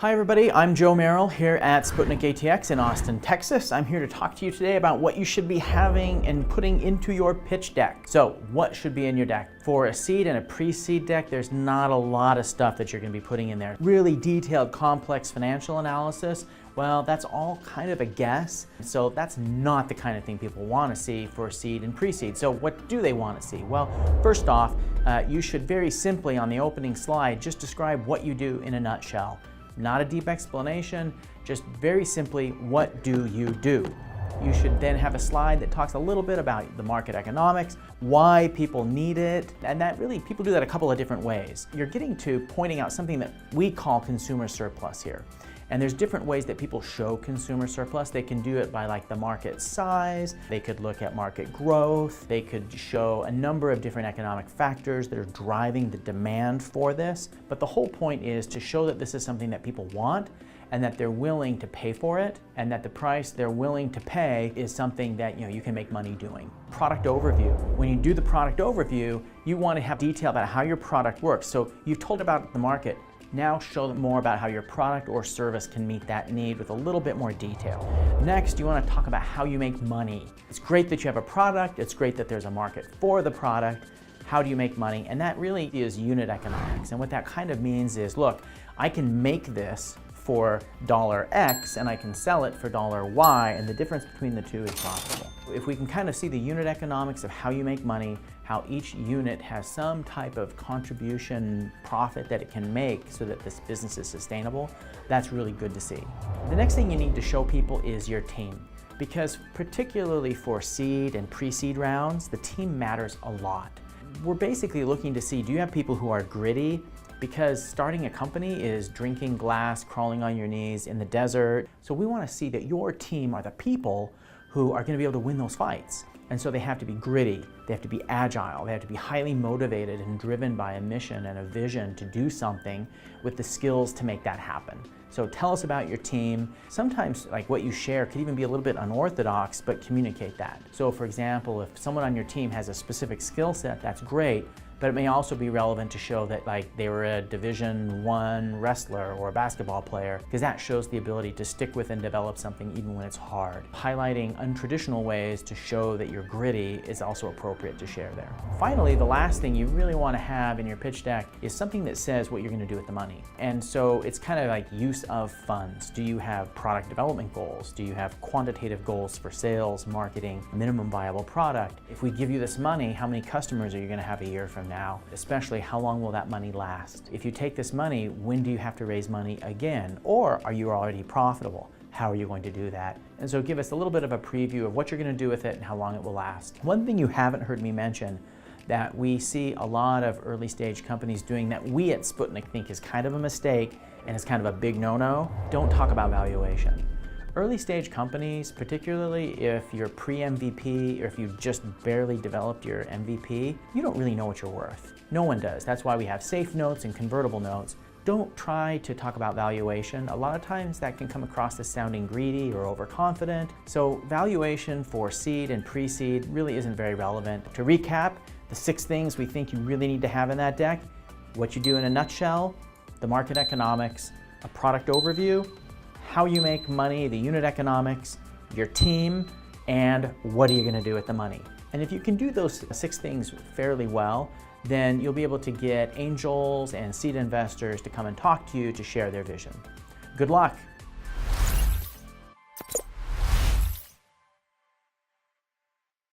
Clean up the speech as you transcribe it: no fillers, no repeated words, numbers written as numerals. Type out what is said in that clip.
Hi everybody, I'm Joe Merrill here at Sputnik ATX in Austin, Texas. I'm here to talk to you today about what you should be having and putting into your pitch deck. So what should be in your deck? For a seed and a pre-seed deck, there's not a lot of stuff that you're going to be putting in there. Really detailed, complex financial analysis, well, that's all kind of a guess. So that's not the kind of thing people want to see for seed and pre-seed. So what do they want to see? Well, first off, you should very simply on the opening slide just describe what you do in a nutshell. Not a deep explanation, just very simply, what do you do? You should then have a slide that talks a little bit about the market economics, why people need it, and that really, people do that a couple of different ways. You're getting to pointing out something that we call consumer surplus here. And there's different ways that people show consumer surplus. They can do it by like the market size, they could look at market growth, they could show a number of different economic factors that are driving the demand for this. But the whole point is to show that this is something that people want and that they're willing to pay for it, and that the price they're willing to pay is something that you can make money doing. Product overview. When you do the product overview, you want to have detail about how your product works. So you've told about the market. Now show them more about how your product or service can meet that need with a little bit more detail. Next, you want to talk about how you make money. It's great that you have a product, it's great that there's a market for the product. How do you make money? And that really is unit economics. And what that kind of means is, look, I can make this for $X and I can sell it for $Y, and the difference between the two is profitable. If we can kind of see the unit economics of how you make money, how each unit has some type of contribution profit that it can make so that this business is sustainable, that's really good to see. The next thing you need to show people is your team, because particularly for seed and pre-seed rounds, the team matters a lot. We're basically looking to see, do you have people who are gritty? Because starting a company is drinking glass, crawling on your knees in the desert. So we want to see that your team are the people who are going to be able to win those fights. And so they have to be gritty, they have to be agile, they have to be highly motivated and driven by a mission and a vision to do something with the skills to make that happen. So tell us about your team. Sometimes like what you share could even be a little bit unorthodox, but communicate that. So for example, if someone on your team has a specific skill set, that's great, but it may also be relevant to show that like they were a Division I wrestler or a basketball player, because that shows the ability to stick with and develop something even when it's hard. Highlighting untraditional ways to show that you're gritty is also appropriate to share there. Finally, the last thing you really want to have in your pitch deck is something that says what you're going to do with the money. And so it's kind of like use of funds. Do you have product development goals? Do you have quantitative goals for sales, marketing, minimum viable product? If we give you this money, how many customers are you going to have a year from now? Especially, how long will that money last? If you take this money, when do you have to raise money again? Or are you already profitable? How are you going to do that? And so give us a little bit of a preview of what you're going to do with it and how long it will last. One thing you haven't heard me mention that we see a lot of early stage companies doing that we at Sputnik think is kind of a mistake and is kind of a big no-no, don't talk about valuation. Early stage companies, particularly if you're pre-MVP or if you've just barely developed your MVP, you don't really know what you're worth. No one does. That's why we have safe notes and convertible notes. Don't try to talk about valuation. A lot of times that can come across as sounding greedy or overconfident. So valuation for seed and pre-seed really isn't very relevant. To recap, the 6 things we think you really need to have in that deck: what you do in a nutshell, the market economics, a product overview, how you make money, the unit economics, your team, and what are you going to do with the money. And if you can do those 6 things fairly well, then you'll be able to get angels and seed investors to come and talk to you to share their vision. Good luck.